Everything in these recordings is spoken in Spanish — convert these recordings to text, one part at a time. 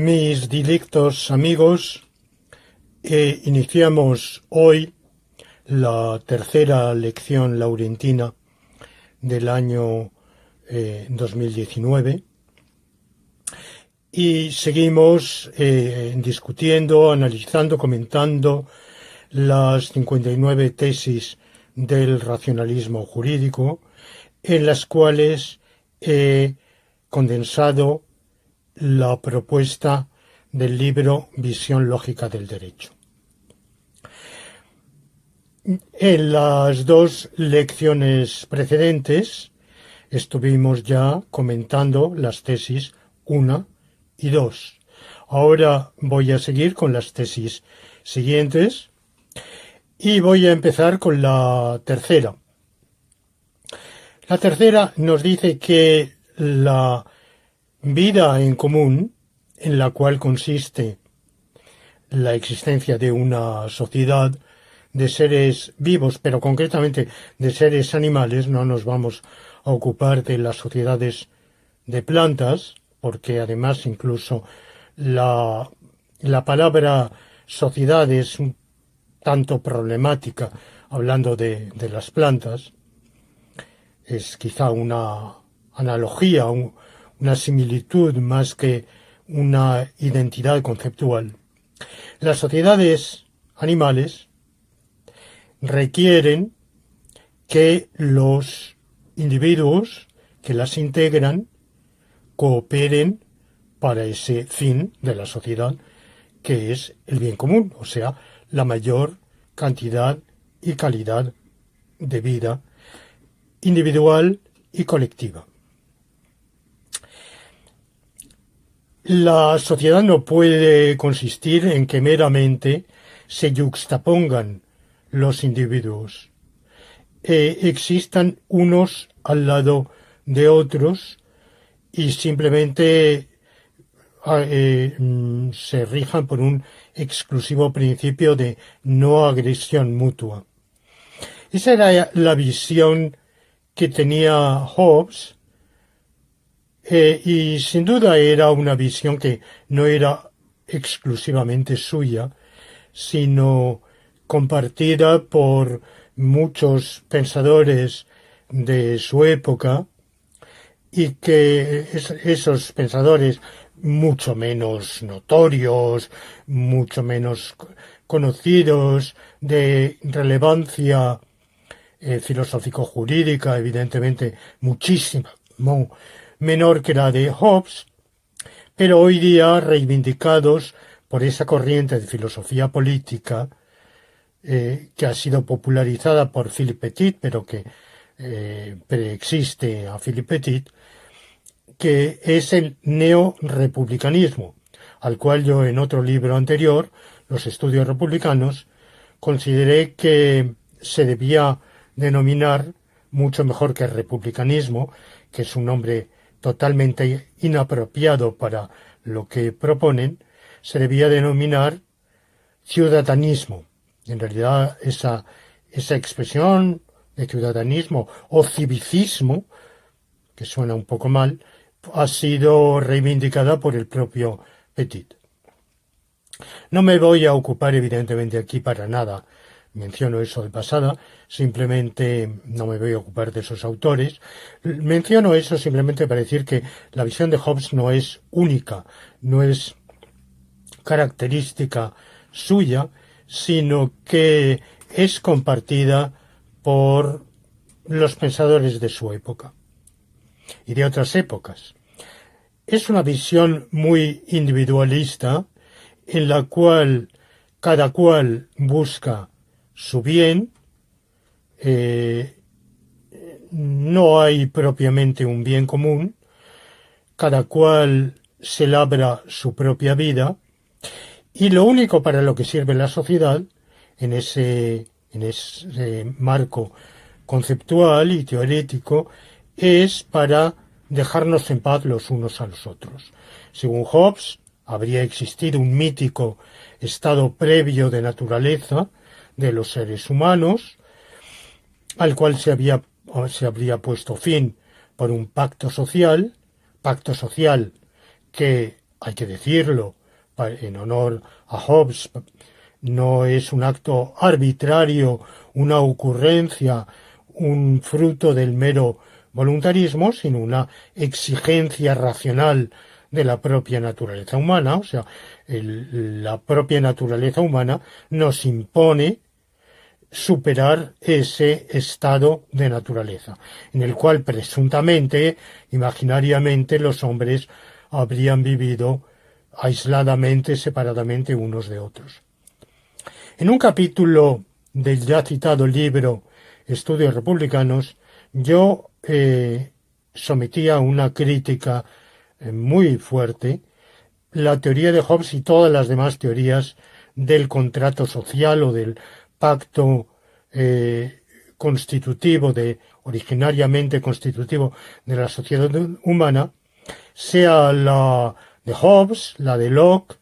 Mis dilectos amigos, iniciamos hoy la tercera lección laurentina del año 2019 y seguimos discutiendo, analizando, comentando las 59 tesis del racionalismo jurídico, en las cuales he condensado la propuesta del libro Visión lógica del derecho. En las dos lecciones precedentes estuvimos ya comentando las tesis 1 y 2. Ahora voy a seguir con las tesis siguientes y voy a empezar con la tercera. La tercera nos dice que la vida en común, en la cual consiste la existencia de una sociedad de seres vivos, pero concretamente de seres animales, no nos vamos a ocupar de las sociedades de plantas, porque además incluso la palabra sociedad es un tanto problemática hablando de las plantas. Es quizá una analogía, una similitud más que una identidad conceptual. Las sociedades animales requieren que los individuos que las integran cooperen para ese fin de la sociedad, que es el bien común, o sea, la mayor cantidad y calidad de vida individual y colectiva. La sociedad no puede consistir en que meramente se yuxtapongan los individuos, existan unos al lado de otros y simplemente se rijan por un exclusivo principio de no agresión mutua. Esa era la visión que tenía Hobbes, y sin duda era una visión que no era exclusivamente suya, sino compartida por muchos pensadores de su época, y que esos pensadores mucho menos notorios, mucho menos conocidos, de relevancia filosófico-jurídica, evidentemente muchísima menor que la de Hobbes, pero hoy día reivindicados por esa corriente de filosofía política que ha sido popularizada por Philippe Petit, pero que preexiste a Philippe Petit, que es el neorepublicanismo, al cual yo en otro libro anterior, Los estudios republicanos, consideré que se debía denominar, mucho mejor que republicanismo, que es un nombre totalmente inapropiado para lo que proponen, se debía denominar ciudadanismo. En realidad esa expresión de ciudadanismo o civicismo, que suena un poco mal, ha sido reivindicada por el propio Petit. No me voy a ocupar evidentemente aquí para nada, menciono eso de pasada, simplemente no me voy a ocupar de esos autores. Menciono eso simplemente para decir que la visión de Hobbes no es única, no es característica suya, sino que es compartida por los pensadores de su época y de otras épocas. Es una visión muy individualista en la cual cada cual busca su bien, no hay propiamente un bien común, cada cual se labra su propia vida y lo único para lo que sirve la sociedad en ese marco conceptual y teorético es para dejarnos en paz los unos a los otros. Según Hobbes, habría existido un mítico estado previo de naturaleza de los seres humanos, al cual se habría puesto fin por un pacto social que hay que decirlo, en honor a Hobbes, no es un acto arbitrario, una ocurrencia, un fruto del mero voluntarismo, sino una exigencia racional de la propia naturaleza humana. O sea, la propia naturaleza humana nos impone superar ese estado de naturaleza, en el cual presuntamente, imaginariamente, los hombres habrían vivido aisladamente, separadamente unos de otros. En un capítulo del ya citado libro Estudios Republicanos, yo sometía a una crítica muy fuerte la teoría de Hobbes y todas las demás teorías del contrato social o del pacto constitutivo, originariamente constitutivo de la sociedad humana, sea la de Hobbes, la de Locke,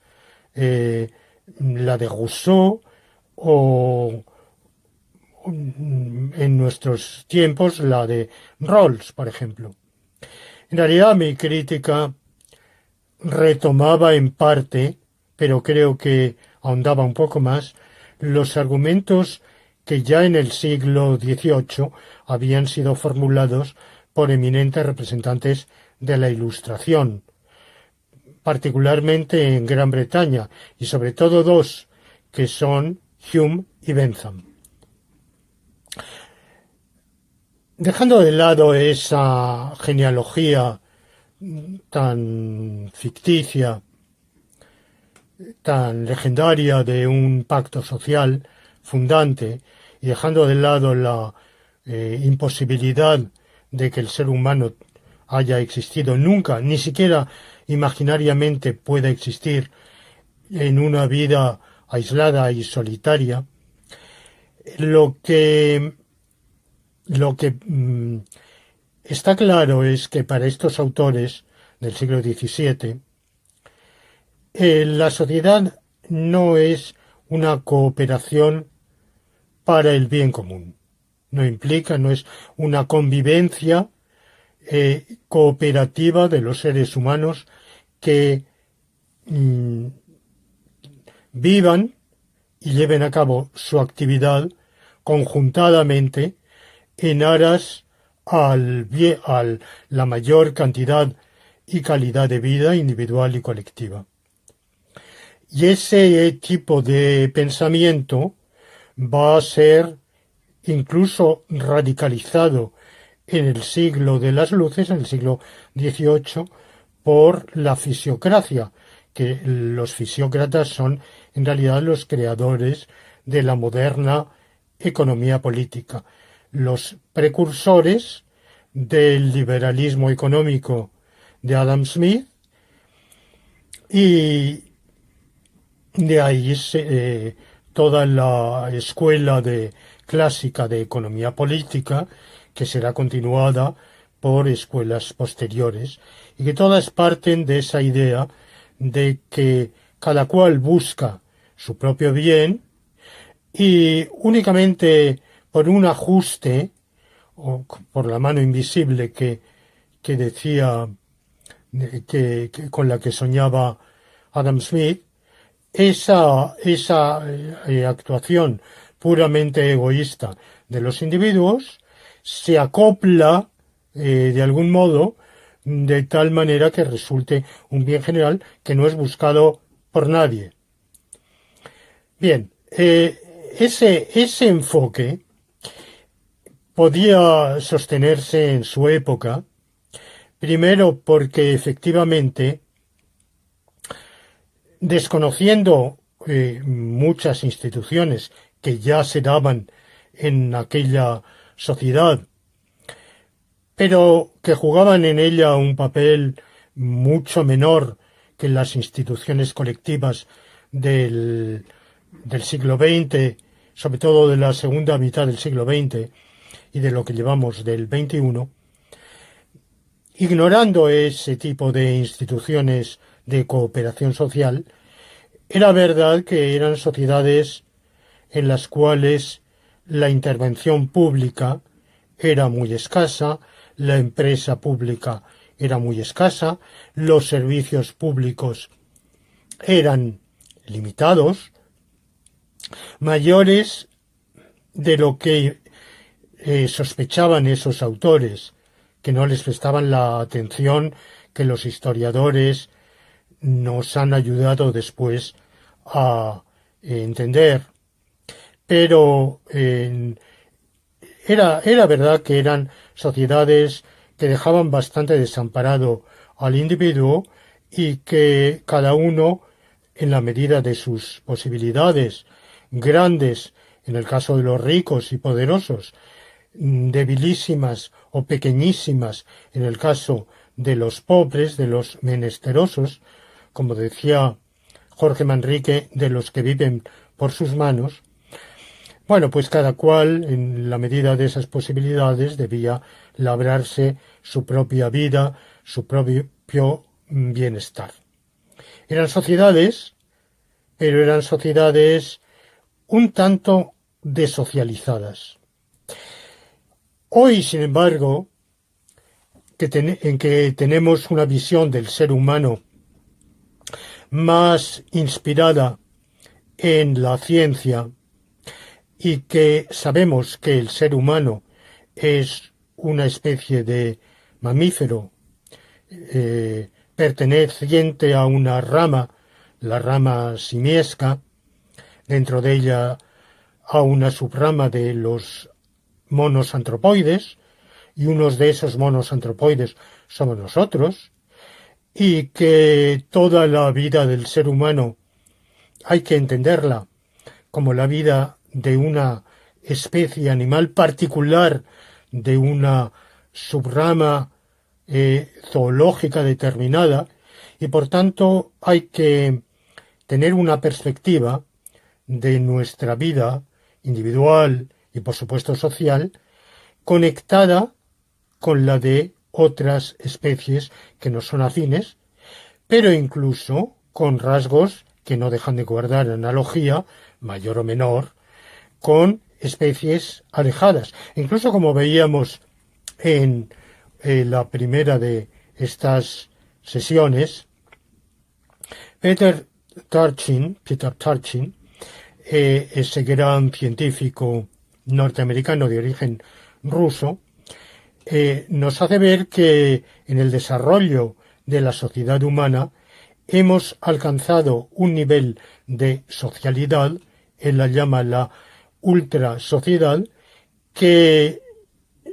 la de Rousseau o en nuestros tiempos la de Rawls, por ejemplo. En realidad mi crítica retomaba en parte, pero creo que ahondaba un poco más, los argumentos que ya en el siglo XVIII habían sido formulados por eminentes representantes de la Ilustración, particularmente en Gran Bretaña, y sobre todo dos, que son Hume y Bentham. Dejando de lado esa genealogía tan ficticia, tan legendaria de un pacto social fundante, y dejando de lado la imposibilidad de que el ser humano haya existido nunca, ni siquiera imaginariamente pueda existir en una vida aislada y solitaria, lo que está claro es que para estos autores del siglo XVII, la sociedad no es una cooperación para el bien común. No implica, no es una convivencia cooperativa de los seres humanos que vivan y lleven a cabo su actividad conjuntadamente en aras a la mayor cantidad y calidad de vida individual y colectiva. Y ese tipo de pensamiento va a ser incluso radicalizado en el siglo de las luces, en el siglo XVIII, por la fisiocracia, que los fisiócratas son en realidad los creadores de la moderna economía política, los precursores del liberalismo económico de Adam Smith, y de ahí toda la escuela clásica de economía política, que será continuada por escuelas posteriores, y que todas parten de esa idea de que cada cual busca su propio bien y únicamente por un ajuste o por la mano invisible que decía con la que soñaba Adam Smith, esa actuación puramente egoísta de los individuos se acopla de algún modo de tal manera que resulte un bien general que no es buscado por nadie. Bien, ese enfoque podía sostenerse en su época, primero porque efectivamente, desconociendo muchas instituciones que ya se daban en aquella sociedad, pero que jugaban en ella un papel mucho menor que las instituciones colectivas del siglo XX, sobre todo de la segunda mitad del siglo XX y de lo que llevamos del XXI, ignorando ese tipo de instituciones de cooperación social, era verdad que eran sociedades en las cuales la intervención pública era muy escasa, la empresa pública era muy escasa, los servicios públicos eran limitados, mayores de lo que sospechaban esos autores, que no les prestaban la atención que los historiadores nos han ayudado después a entender. Pero era verdad que eran sociedades que dejaban bastante desamparado al individuo y que cada uno, en la medida de sus posibilidades, grandes en el caso de los ricos y poderosos, debilísimas o pequeñísimas en el caso de los pobres, de los menesterosos, como decía Jorge Manrique, de los que viven por sus manos. Bueno, pues cada cual, en la medida de esas posibilidades, debía labrarse su propia vida, su propio bienestar. Eran sociedades, pero eran sociedades un tanto desocializadas. Hoy, sin embargo, en que tenemos una visión del ser humano más inspirada en la ciencia y que sabemos que el ser humano es una especie de mamífero perteneciente a una rama, la rama simiesca, dentro de ella a una subrama de los monos antropoides, y unos de esos monos antropoides somos nosotros, y que toda la vida del ser humano hay que entenderla como la vida de una especie animal particular, de una subrama zoológica determinada, y por tanto hay que tener una perspectiva de nuestra vida individual y por supuesto social conectada con la de otras especies que no son afines, pero incluso con rasgos que no dejan de guardar analogía, mayor o menor, con especies alejadas. Incluso como veíamos en la primera de estas sesiones, Peter Turchin, ese gran científico norteamericano de origen ruso, nos hace ver que en el desarrollo de la sociedad humana hemos alcanzado un nivel de socialidad, él la llama la ultrasociedad, que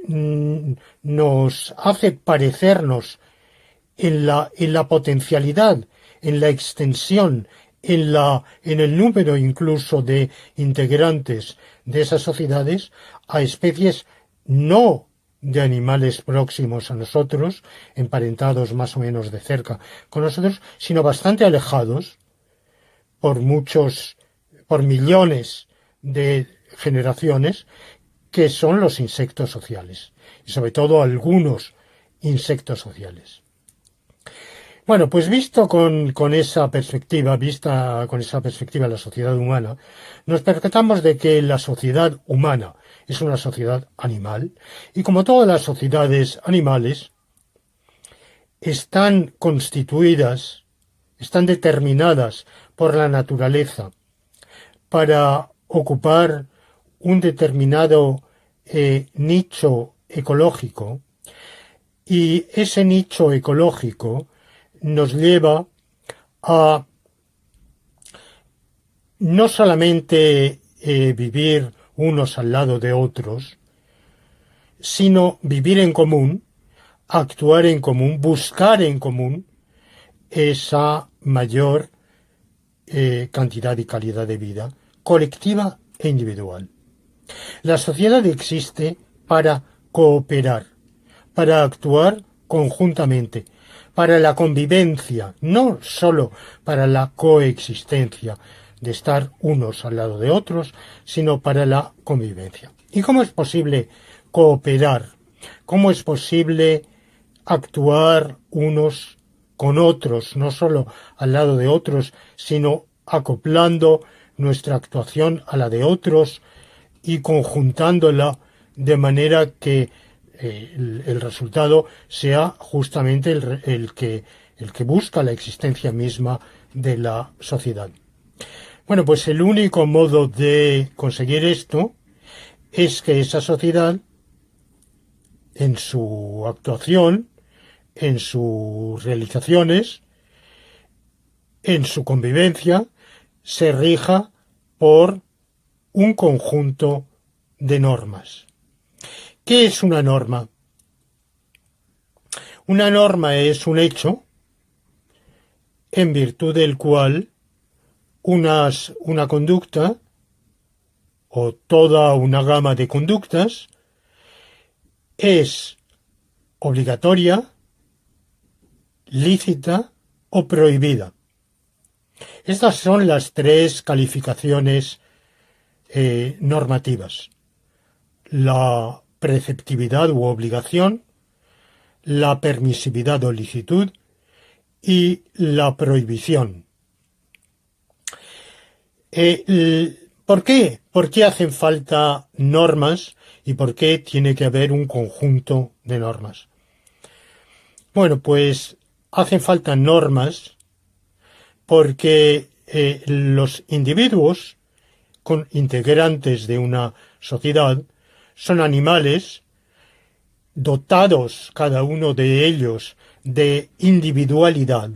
nos hace parecernos en la potencialidad, en la extensión, en el número incluso de integrantes de esas sociedades a especies no de animales próximos a nosotros, emparentados más o menos de cerca con nosotros, sino bastante alejados por millones de generaciones, que son los insectos sociales, y sobre todo algunos insectos sociales. Bueno, pues vista con esa perspectiva la sociedad humana, nos percatamos de que la sociedad humana es una sociedad animal, y como todas las sociedades animales, están constituidas, están determinadas por la naturaleza para ocupar un determinado nicho ecológico, y ese nicho ecológico nos lleva a no solamente vivir unos al lado de otros, sino vivir en común, actuar en común, buscar en común esa mayor cantidad y calidad de vida, colectiva e individual. La sociedad existe para cooperar, para actuar conjuntamente, para la convivencia, no sólo para la coexistencia, de estar unos al lado de otros, sino para la convivencia. ¿Y cómo es posible cooperar? ¿Cómo es posible actuar unos con otros, no sólo al lado de otros, sino acoplando nuestra actuación a la de otros y conjuntándola de manera que el resultado sea justamente el que busca la existencia misma de la sociedad. Bueno, pues el único modo de conseguir esto es que esa sociedad, en su actuación, en sus realizaciones, en su convivencia, se rija por un conjunto de normas. ¿Qué es una norma? Una norma es un hecho en virtud del cual una conducta o toda una gama de conductas es obligatoria, lícita o prohibida. Estas son las tres calificaciones normativas: la preceptividad u obligación, la permisividad o licitud y la prohibición. ¿Por qué? ¿Por qué hacen falta normas y por qué tiene que haber un conjunto de normas? Bueno, pues hacen falta normas porque los individuos integrantes de una sociedad son animales dotados, cada uno de ellos, de individualidad.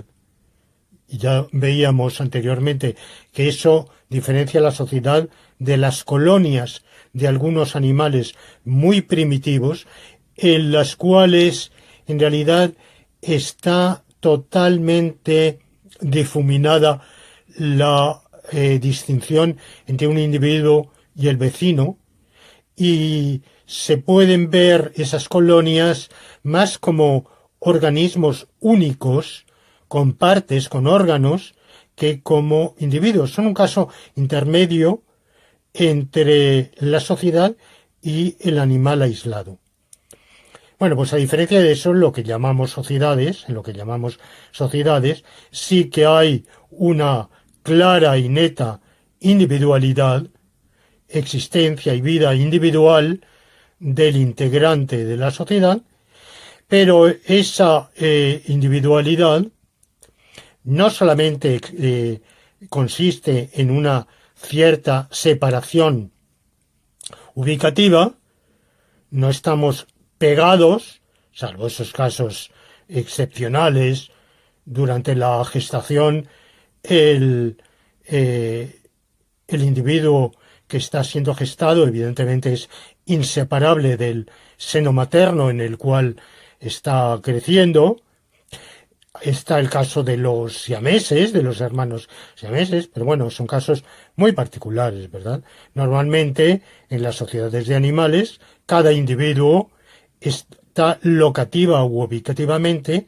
Y ya veíamos anteriormente que eso diferencia a la sociedad de las colonias de algunos animales muy primitivos, en las cuales en realidad está totalmente difuminada la distinción entre un individuo y el vecino, y se pueden ver esas colonias más como organismos únicos, con partes, con órganos, que como individuos. Son un caso intermedio entre la sociedad y el animal aislado. Bueno, pues a diferencia de eso, en lo que llamamos sociedades, sí que hay una clara y neta individualidad, existencia y vida individual del integrante de la sociedad, pero esa individualidad no solamente consiste en una cierta separación ubicativa, no estamos pegados, salvo esos casos excepcionales, durante la gestación el individuo que está siendo gestado evidentemente es inseparable del seno materno en el cual está creciendo. Está el caso de los siameses, de los hermanos siameses, pero bueno, son casos muy particulares, ¿verdad? Normalmente, en las sociedades de animales, cada individuo está locativa u ubicativamente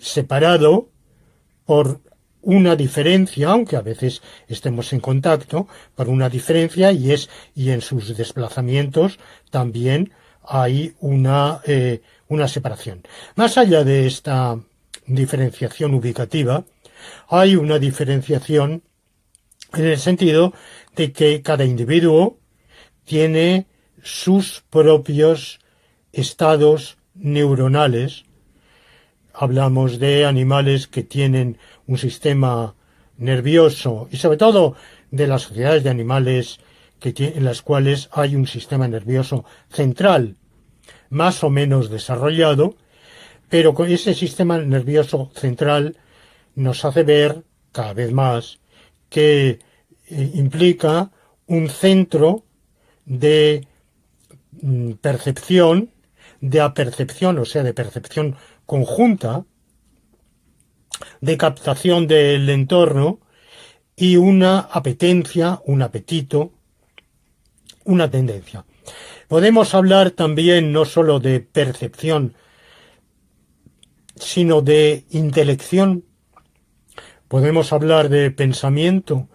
separado por una diferencia, aunque a veces estemos en contacto, por una diferencia, y en sus desplazamientos también hay una separación. Más allá de esta diferenciación ubicativa, hay una diferenciación en el sentido de que cada individuo tiene sus propios estados neuronales. Hablamos de animales que tienen un sistema nervioso y sobre todo de las sociedades de animales en las cuales hay un sistema nervioso central más o menos desarrollado, pero con ese sistema nervioso central nos hace ver cada vez más que implica un centro de percepción, de apercepción, o sea, de percepción conjunta, de captación del entorno y una apetencia, un apetito, una tendencia. Podemos hablar también no sólo de percepción, sino de intelección. Podemos hablar de pensamiento,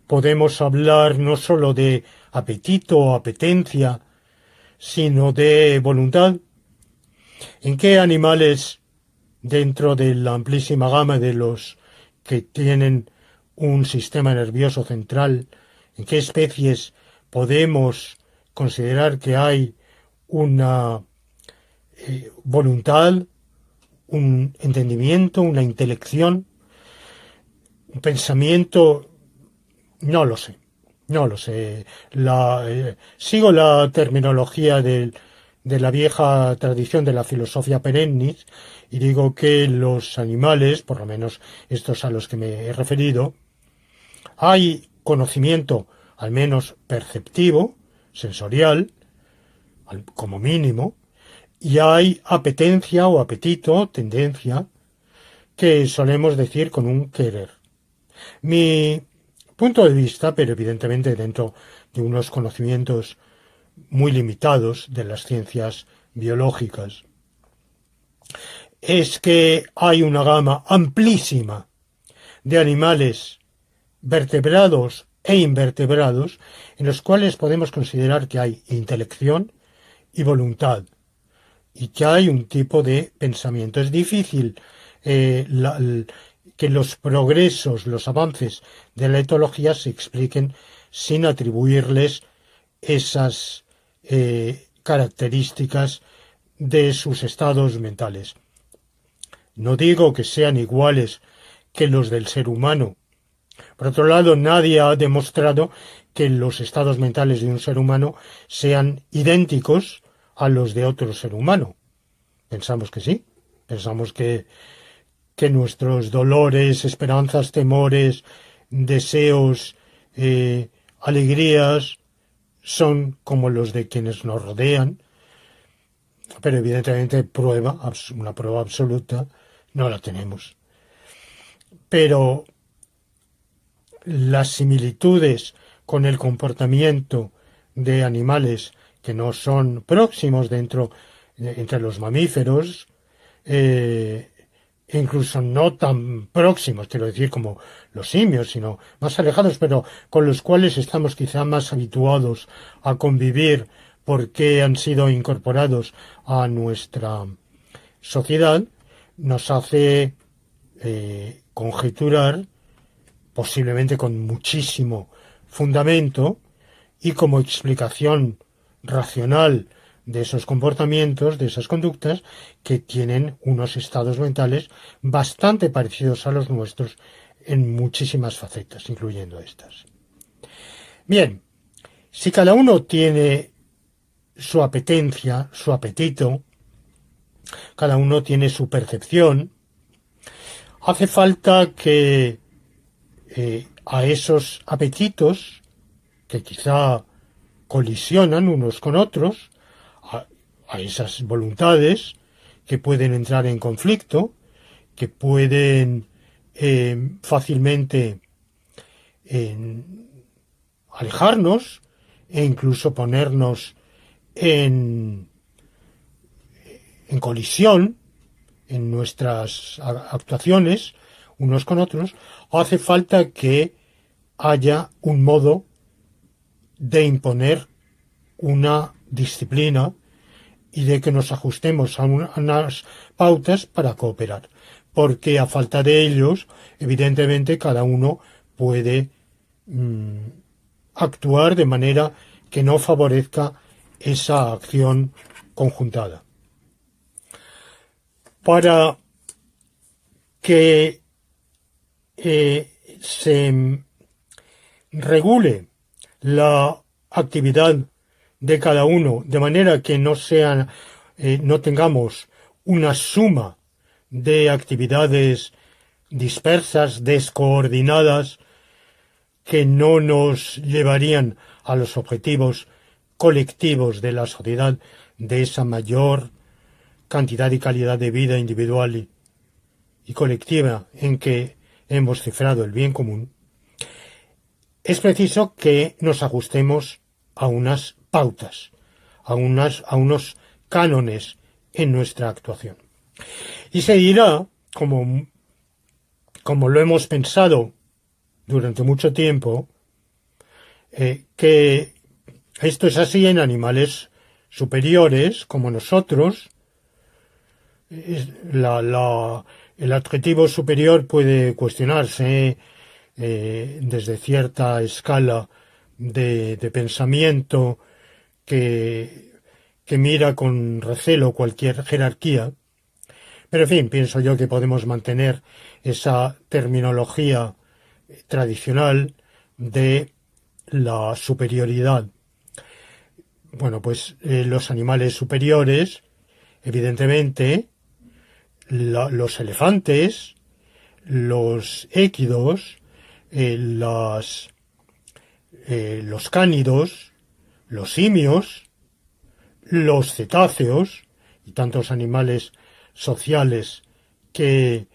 podemos hablar no sólo de apetito o apetencia, sino de voluntad. ¿En qué animales, dentro de la amplísima gama de los que tienen un sistema nervioso central, en qué especies podemos considerar que hay una voluntad, un entendimiento, una intelección, un pensamiento, no lo sé, no lo sé. Sigo la terminología de la vieja tradición de la filosofía perennis y digo que los animales, por lo menos estos a los que me he referido, hay conocimiento, al menos perceptivo, sensorial, como mínimo, y hay apetencia o apetito, tendencia, que solemos decir con un querer. Mi punto de vista, pero evidentemente dentro de unos conocimientos muy limitados de las ciencias biológicas, es que hay una gama amplísima de animales vertebrados e invertebrados en los cuales podemos considerar que hay intelección y voluntad y que hay un tipo de pensamiento. Es difícil que los progresos, los avances de la etología se expliquen sin atribuirles esas características de sus estados mentales. No digo que sean iguales que los del ser humano. Por otro lado, nadie ha demostrado que los estados mentales de un ser humano sean idénticos a los de otro ser humano. Pensamos que sí. Pensamos que nuestros dolores, esperanzas, temores, deseos, alegrías, son como los de quienes nos rodean, pero evidentemente una prueba absoluta, no la tenemos. Pero las similitudes con el comportamiento de animales que no son próximos entre los mamíferos, incluso no tan próximos, quiero decir, como los simios, sino más alejados, pero con los cuales estamos quizá más habituados a convivir porque han sido incorporados a nuestra sociedad, nos hace conjeturar, posiblemente con muchísimo fundamento y como explicación racional de esos comportamientos, de esas conductas, que tienen unos estados mentales bastante parecidos a los nuestros en muchísimas facetas, incluyendo estas. Bien, si cada uno tiene su apetencia, su apetito, cada uno tiene su percepción, hace falta que a esos apetitos, que quizá colisionan unos con otros, a esas voluntades que pueden entrar en conflicto, que pueden fácilmente alejarnos e incluso ponernos en colisión en nuestras actuaciones unos con otros, hace falta que haya un modo de imponer una disciplina y de que nos ajustemos a unas pautas para cooperar. Porque a falta de ellos, evidentemente, cada uno puede actuar de manera que no favorezca esa acción conjuntada. Para que se regule la actividad de cada uno de manera que no tengamos una suma de actividades dispersas, descoordinadas, que no nos llevarían a los objetivos colectivos de la sociedad, de esa mayor cantidad y calidad de vida individual y colectiva en que hemos cifrado el bien común, es preciso que nos ajustemos a unas pautas, a unos cánones en nuestra actuación. Y se dirá, como lo hemos pensado durante mucho tiempo, que esto es así en animales superiores como nosotros. El adjetivo superior puede cuestionarse desde cierta escala de pensamiento que que mira con recelo cualquier jerarquía. Pero en fin, pienso yo que podemos mantener esa terminología tradicional de la superioridad. Bueno, pues los animales superiores, evidentemente, los elefantes, los équidos, los cánidos, los simios, los cetáceos y tantos animales sociales que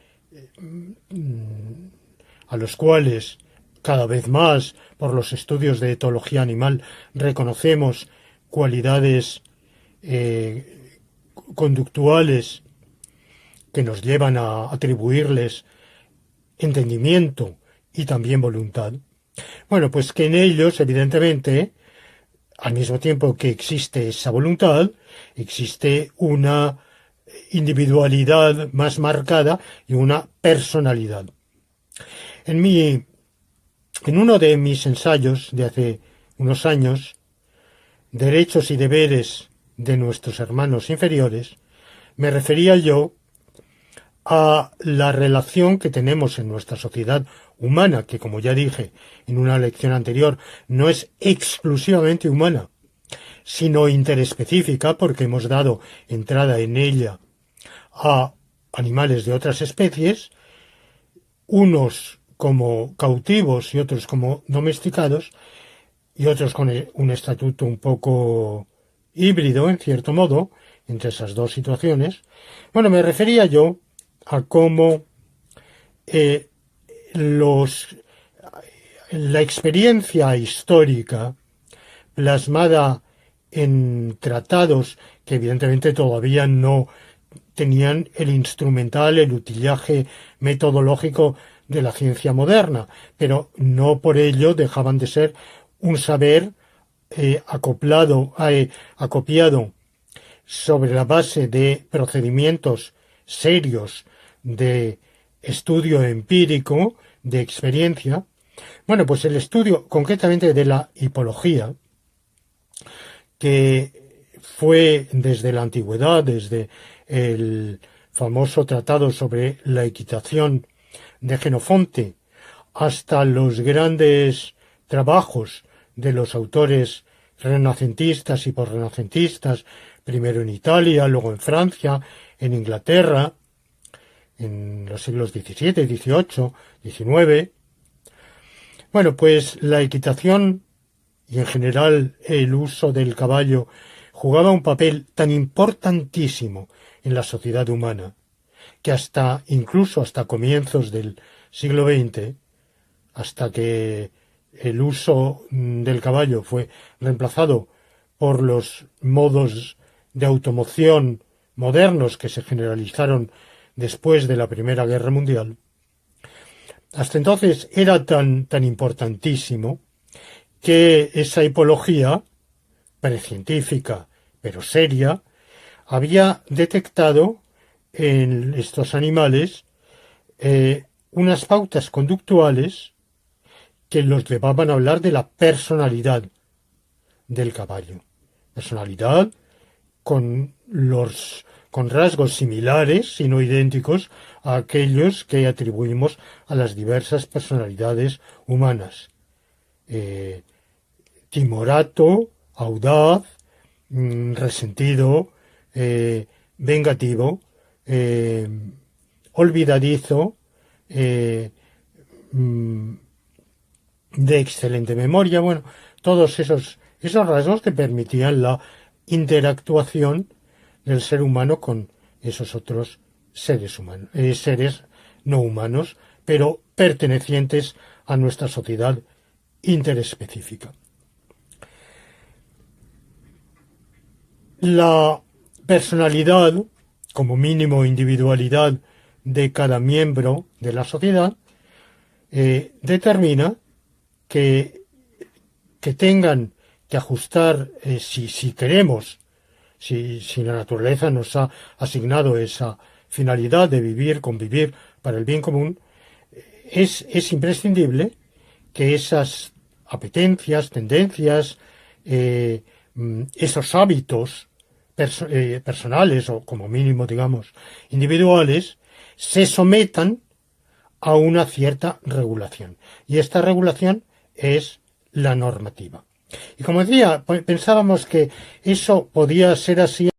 a los cuales cada vez más por los estudios de etología animal reconocemos cualidades conductuales que nos llevan a atribuirles entendimiento y también voluntad. Bueno, pues que en ellos, evidentemente, al mismo tiempo que existe esa voluntad, existe una individualidad más marcada y una personalidad. En uno de mis ensayos de hace unos años, Derechos y deberes de nuestros hermanos inferiores, me refería yo a la relación que tenemos en nuestra sociedad humana, que como ya dije en una lección anterior, no es exclusivamente humana, sino interespecífica, porque hemos dado entrada en ella a animales de otras especies, unos como cautivos y otros como domesticados, y otros con un estatuto un poco híbrido, en cierto modo, entre esas dos situaciones. Bueno, me refería yo a cómo la experiencia histórica plasmada en tratados que evidentemente todavía no tenían el instrumental, el utillaje metodológico de la ciencia moderna, pero no por ello dejaban de ser un saber acopiado sobre la base de procedimientos serios de estudio empírico, de experiencia. Bueno, pues el estudio concretamente de la hipología, que fue desde la antigüedad, desde el famoso tratado sobre la equitación de Jenofonte, hasta los grandes trabajos de los autores renacentistas y posrenacentistas, primero en Italia, luego en Francia, en Inglaterra, en los siglos XVII, XVIII, XIX. Bueno, pues la equitación y en general el uso del caballo jugaba un papel tan importantísimo en la sociedad humana que incluso hasta comienzos del siglo XX, hasta que el uso del caballo fue reemplazado por los modos de automoción modernos que se generalizaron después de la Primera Guerra Mundial. Hasta entonces era tan importantísimo que esa hipología precientífica pero seria había detectado en estos animales unas pautas conductuales que los llevaban a hablar de la personalidad del caballo. Personalidad con rasgos similares, si no idénticos, a aquellos que atribuimos a las diversas personalidades humanas. Timorato, audaz, resentido, vengativo, olvidadizo, de excelente memoria, bueno, todos esos rasgos que permitían la interactuación del ser humano con esos otros seres humanos, seres no humanos, pero pertenecientes a nuestra sociedad interespecífica. La personalidad, como mínimo individualidad de cada miembro de la sociedad, determina que tengan que ajustar, si queremos, si la naturaleza nos ha asignado esa finalidad de vivir, convivir para el bien común, es imprescindible que esas apetencias, tendencias, esos hábitos personales o como mínimo, digamos, individuales, se sometan a una cierta regulación. Y esta regulación es la normativa. Y como decía, pensábamos que eso podía ser así,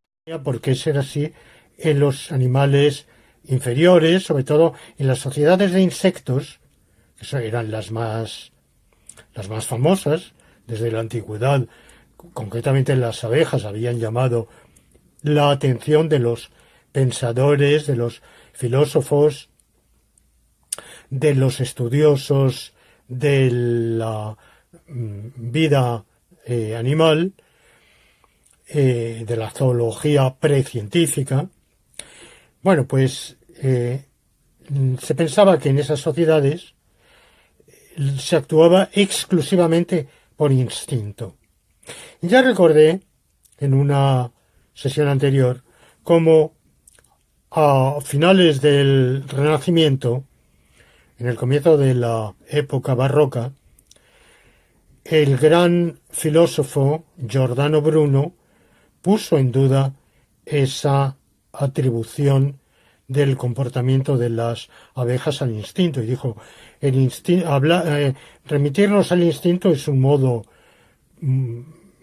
porque ser así en los animales inferiores, sobre todo en las sociedades de insectos, que eran las más famosas desde la antigüedad. Concretamente las abejas habían llamado la atención de los pensadores, de los filósofos, de los estudiosos de la vida animal, de la zoología precientífica. Bueno, pues se pensaba que en esas sociedades se actuaba exclusivamente por instinto. Ya recordé en una sesión anterior cómo a finales del Renacimiento, en el comienzo de la época barroca, el gran filósofo Giordano Bruno puso en duda esa atribución del comportamiento de las abejas al instinto y dijo, remitirnos al instinto es un modo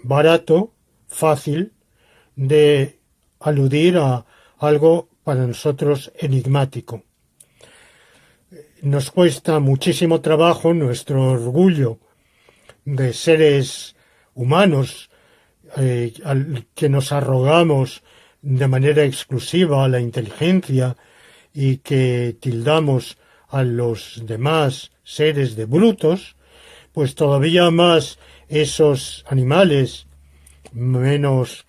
barato, fácil, de aludir a algo para nosotros enigmático. Nos cuesta muchísimo trabajo nuestro orgullo de seres humanos que nos arrogamos de manera exclusiva la inteligencia y que tildamos a los demás seres de brutos, pues todavía más esos animales menos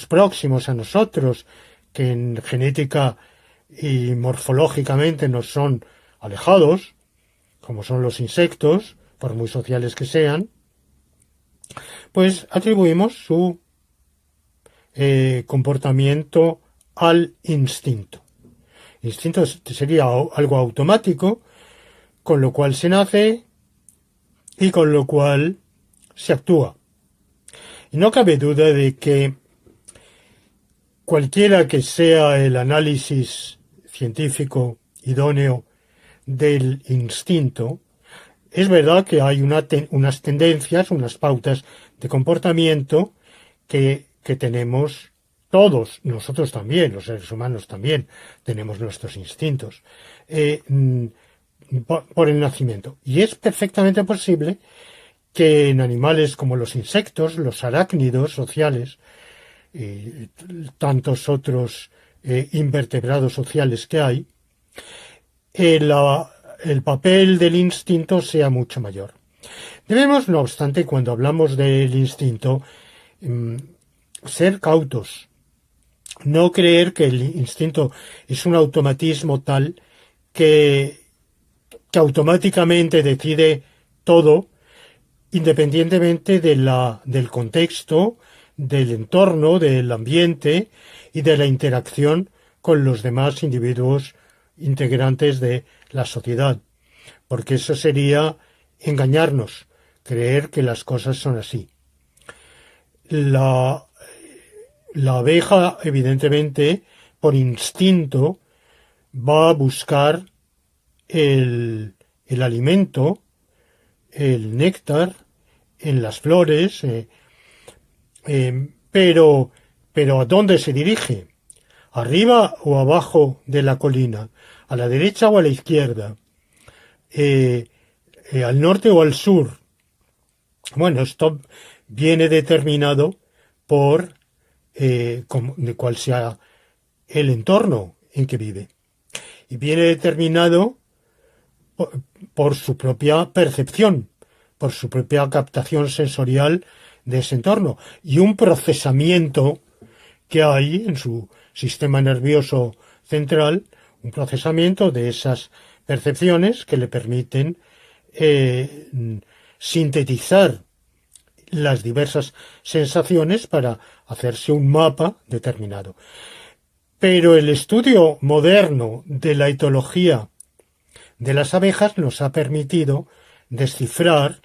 próximos a nosotros, que en genética y morfológicamente nos son alejados, como son los insectos, por muy sociales que sean, pues atribuimos su comportamiento al instinto. Instinto sería algo automático, con lo cual se nace y con lo cual se actúa. Y no cabe duda de que cualquiera que sea el análisis científico idóneo del instinto, es verdad que hay unas tendencias, unas pautas de comportamiento que tenemos todos, nosotros también, los seres humanos también, tenemos nuestros instintos por el nacimiento. Y es perfectamente posible que en animales como los insectos, los arácnidos sociales, y tantos otros invertebrados sociales que hay, el papel del instinto sea mucho mayor. Debemos, no obstante, cuando hablamos del instinto, ser cautos. No creer que el instinto es un automatismo tal que automáticamente decide todo, independientemente del contexto, del entorno, del ambiente y de la interacción con los demás individuos integrantes de la sociedad, porque eso sería engañarnos, creer que las cosas son así. La abeja, evidentemente, por instinto, va a buscar el alimento, el néctar, en las flores, pero ¿a dónde se dirige? ¿Arriba o abajo de la colina? ¿A la derecha o a la izquierda? ¿Al norte o al sur? Bueno, esto viene determinado por de cuál sea el entorno en que vive. Y viene determinado por su propia percepción, por su propia captación sensorial de ese entorno y un procesamiento que hay en su sistema nervioso central, un procesamiento de esas percepciones que le permiten sintetizar las diversas sensaciones para hacerse un mapa determinado. Pero el estudio moderno de la etología de las abejas nos ha permitido descifrar,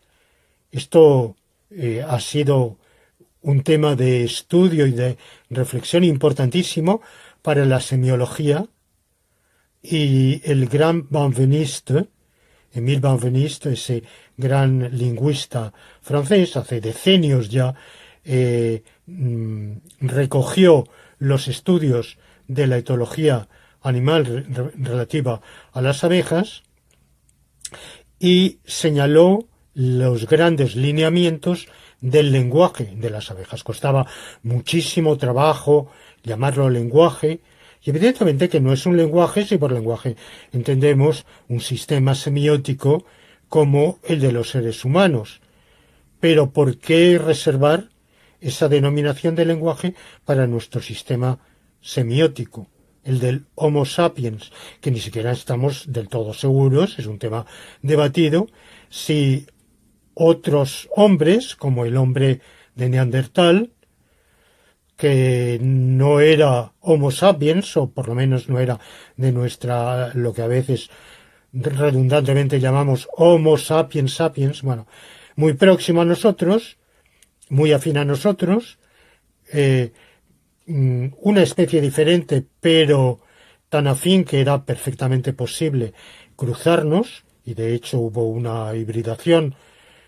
esto ha sido un tema de estudio y de reflexión importantísimo para la semiología, y el gran Benveniste, Émile Benveniste, ese gran lingüista francés, hace decenios ya, recogió los estudios de la etología animal relativa a las abejas y señaló los grandes lineamientos del lenguaje de las abejas. Costaba muchísimo trabajo llamarlo lenguaje, y evidentemente que no es un lenguaje si por lenguaje entendemos un sistema semiótico como el de los seres humanos. Pero ¿por qué reservar esa denominación de lenguaje para nuestro sistema semiótico, el del Homo sapiens, que ni siquiera estamos del todo seguros, es un tema debatido, si otros hombres, como el hombre de Neandertal, que no era Homo sapiens, o por lo menos no era de nuestra, lo que a veces redundantemente llamamos Homo sapiens sapiens, bueno, muy próximo a nosotros, muy afín a nosotros, una especie diferente, pero tan afín que era perfectamente posible cruzarnos, y de hecho hubo una hibridación,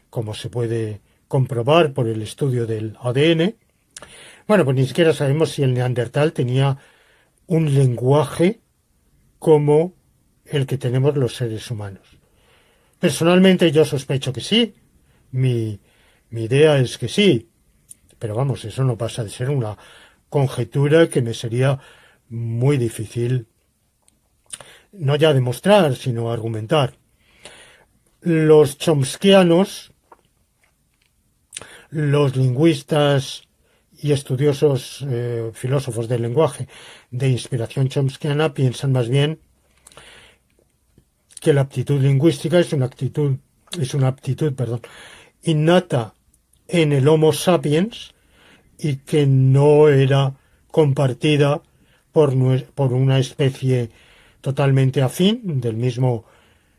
como se puede comprobar por el estudio del ADN. Bueno, pues ni siquiera sabemos si el neandertal tenía un lenguaje como el que tenemos los seres humanos. Personalmente yo sospecho que sí, mi idea es que sí, pero vamos, eso no pasa de ser una conjetura que me sería muy difícil no ya demostrar, sino argumentar. Los chomskianos, los lingüistas y estudiosos filósofos del lenguaje de inspiración chomskiana piensan más bien que la aptitud lingüística es una aptitud innata en el Homo sapiens y que no era compartida por una especie totalmente afín del mismo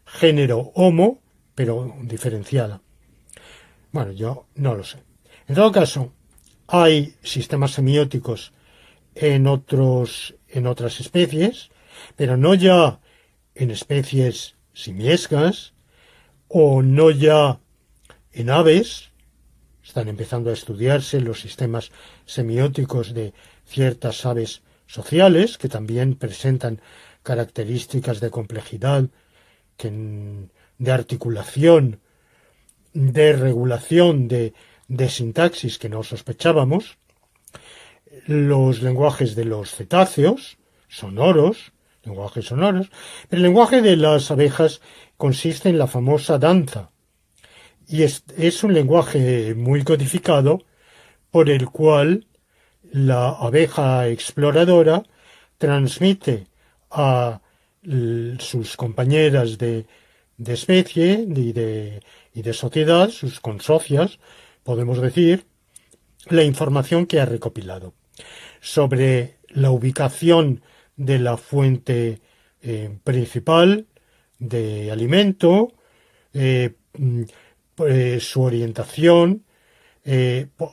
género Homo, pero diferenciada. Bueno, yo no lo sé. En todo caso, hay sistemas semióticos en otras especies, pero no ya en especies simiescas o no ya en aves. Están empezando a estudiarse los sistemas semióticos de ciertas aves sociales que también presentan características de complejidad, de articulación, de regulación, de sintaxis que no sospechábamos. Los lenguajes de los cetáceos, lenguajes sonoros. El lenguaje de las abejas consiste en la famosa danza, y es un lenguaje muy codificado por el cual la abeja exploradora transmite a sus compañeras de especie y de sociedad, sus consocias, podemos decir, la información que ha recopilado sobre la ubicación de la fuente principal de alimento, su orientación,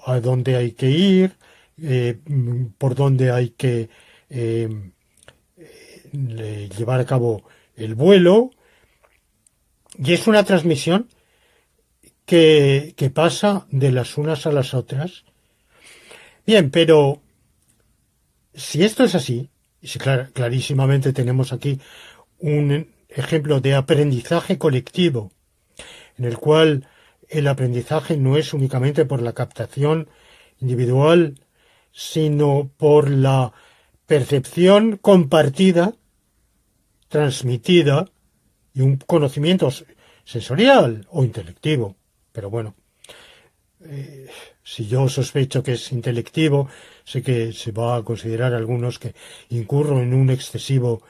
a dónde hay que ir, por dónde hay que llevar a cabo el vuelo, y es una transmisión que pasa de las unas a las otras. Bien, pero si esto es así, y si clarísimamente tenemos aquí un ejemplo de aprendizaje colectivo, en el cual el aprendizaje no es únicamente por la captación individual, sino por la percepción compartida, transmitida, y un conocimiento sensorial o intelectivo. Pero bueno, si yo sospecho que es intelectivo, sé que se va a considerar algunos que incurro en un excesivo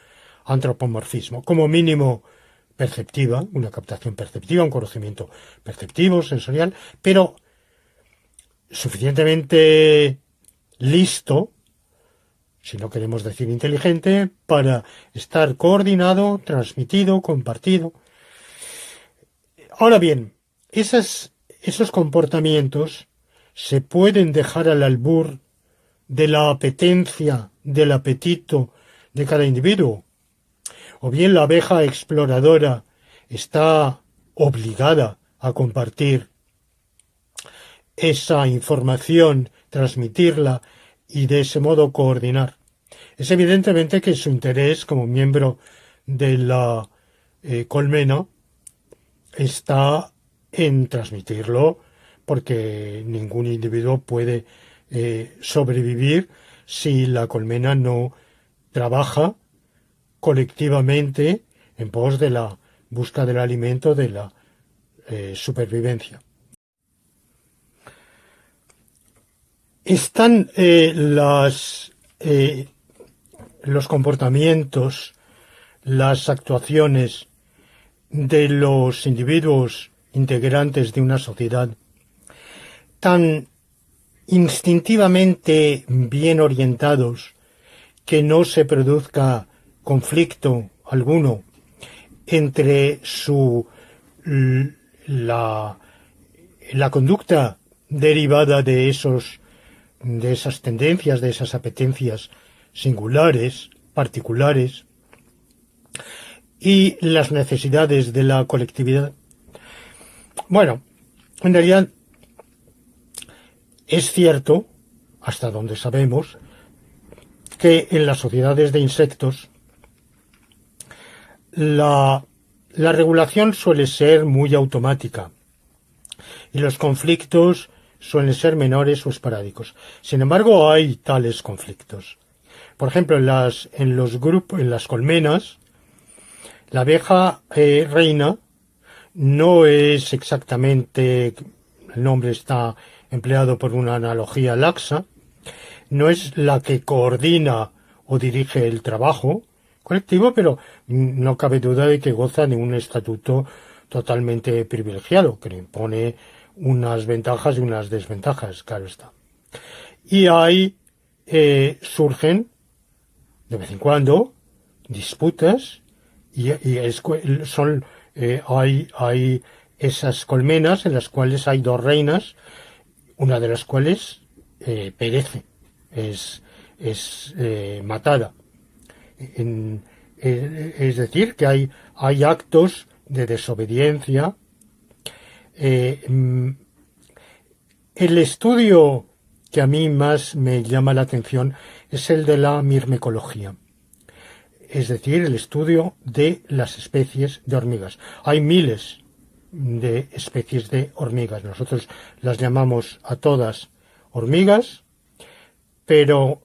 antropomorfismo. Como mínimo perceptiva, una captación perceptiva, un conocimiento perceptivo, sensorial, pero suficientemente listo, si no queremos decir inteligente, para estar coordinado, transmitido, compartido. Ahora bien, esos comportamientos se pueden dejar al albur de la apetencia, del apetito de cada individuo, o bien la abeja exploradora está obligada a compartir esa información, transmitirla y de ese modo coordinar. Es evidentemente que su interés como miembro de la colmena está en transmitirlo, porque ningún individuo puede sobrevivir si la colmena no trabaja colectivamente en pos de la busca del alimento, de la supervivencia. Están los comportamientos, las actuaciones de los individuos integrantes de una sociedad tan instintivamente bien orientados que no se produzca conflicto alguno entre la conducta derivada de esas tendencias, de esas apetencias singulares, particulares, y las necesidades de la colectividad. Bueno, en realidad es cierto, hasta donde sabemos, que en las sociedades de insectos la regulación suele ser muy automática y los conflictos suelen ser menores o esporádicos. Sin embargo, hay tales conflictos. Por ejemplo, en las colmenas, la abeja reina no es exactamente, el nombre está empleado por una analogía laxa, no es la que coordina o dirige el trabajo colectivo, pero no cabe duda de que goza de un estatuto totalmente privilegiado, que le impone unas ventajas y unas desventajas, claro está. Y ahí surgen, de vez en cuando, disputas, hay esas colmenas en las cuales hay dos reinas, una de las cuales perece, es matada. Es decir, que hay actos de desobediencia. El estudio que a mí más me llama la atención es el de la mirmecología, es decir, el estudio de las especies de hormigas. Hay miles de especies de hormigas. Nosotros las llamamos a todas hormigas, pero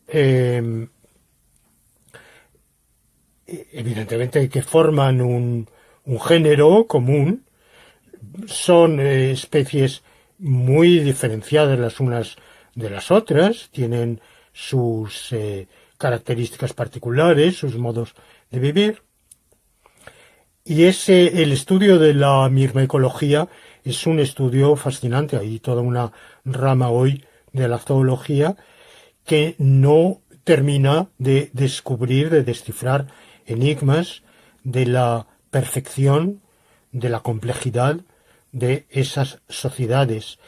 evidentemente que forman un género común. Son especies muy diferenciadas las unas de las otras, tienen sus características particulares, sus modos de vivir. Y el estudio de la mirmecología es un estudio fascinante. Hay toda una rama hoy de la zoología que no termina de descubrir, de descifrar enigmas de la perfección, de la complejidad de esas sociedades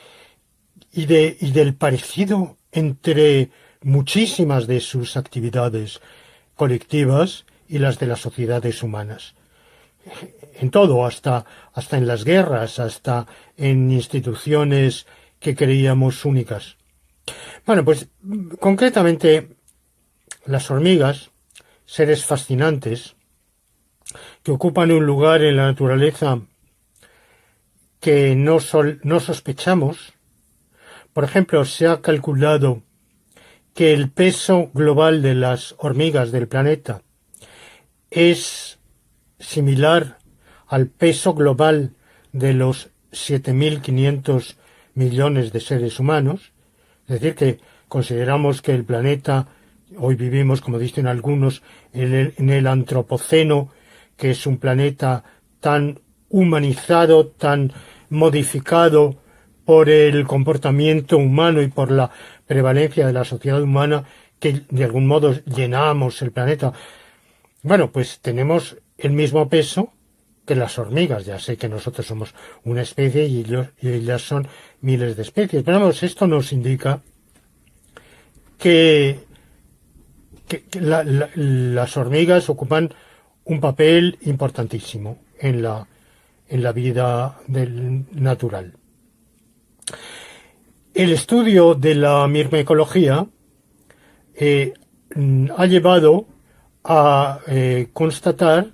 y del parecido entre muchísimas de sus actividades colectivas y las de las sociedades humanas. En todo, hasta en las guerras, hasta en instituciones que creíamos únicas. Bueno, pues concretamente las hormigas, seres fascinantes, que ocupan un lugar en la naturaleza que no sospechamos. Por ejemplo, se ha calculado que el peso global de las hormigas del planeta es similar al peso global de los 7.500 millones de seres humanos. Es decir, que consideramos que el planeta, hoy vivimos, como dicen algunos, en el antropoceno, que es un planeta tan humanizado, tan modificado por el comportamiento humano y por la prevalencia de la sociedad humana, que de algún modo llenamos el planeta. Bueno, pues tenemos el mismo peso que las hormigas. Ya sé que nosotros somos una especie y ellas son miles de especies. Pero vamos, esto nos indica que, las hormigas ocupan un papel importantísimo en la vida natural. El estudio de la mirmecología ha llevado a constatar,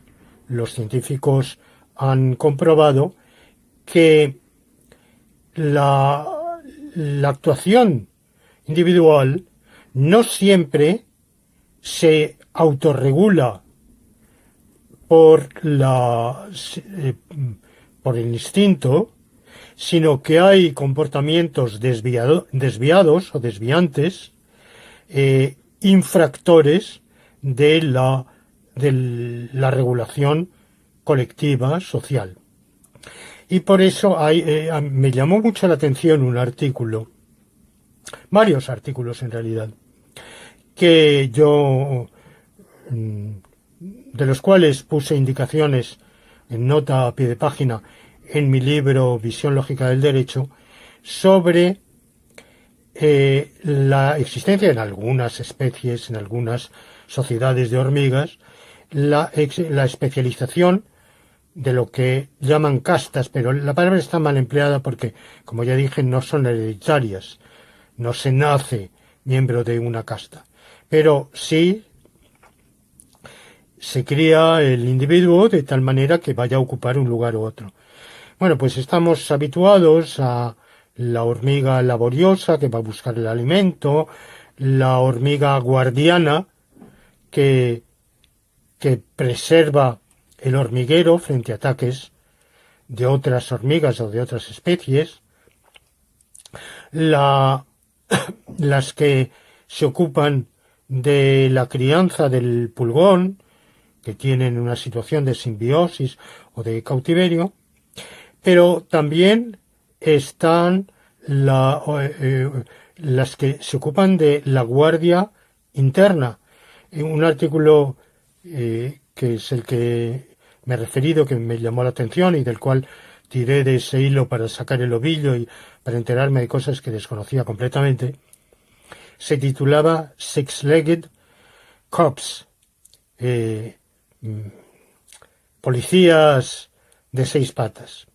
los científicos han comprobado, que la actuación individual no siempre se autorregula por el instinto, sino que hay comportamientos desviados o desviantes, infractores de la regulación colectiva social. Y por eso me llamó mucho la atención un artículo, varios artículos en realidad, que yo, de los cuales puse indicaciones en nota a pie de página en mi libro Visión lógica del derecho, sobre la existencia en algunas especies, en algunas sociedades de hormigas, la especialización de lo que llaman castas, pero la palabra está mal empleada porque, como ya dije, no son hereditarias, no se nace miembro de una casta, pero sí se cría el individuo de tal manera que vaya a ocupar un lugar u otro. Bueno, pues estamos habituados a la hormiga laboriosa que va a buscar el alimento, la hormiga guardiana que preserva el hormiguero frente a ataques de otras hormigas o de otras especies, las que se ocupan de la crianza del pulgón, que tienen una situación de simbiosis o de cautiverio, pero también están las que se ocupan de la guardia interna. Un artículo que es el que me he referido, que me llamó la atención y del cual tiré de ese hilo para sacar el ovillo y para enterarme de cosas que desconocía completamente, se titulaba Six-Legged Cops, policías de 6 patas.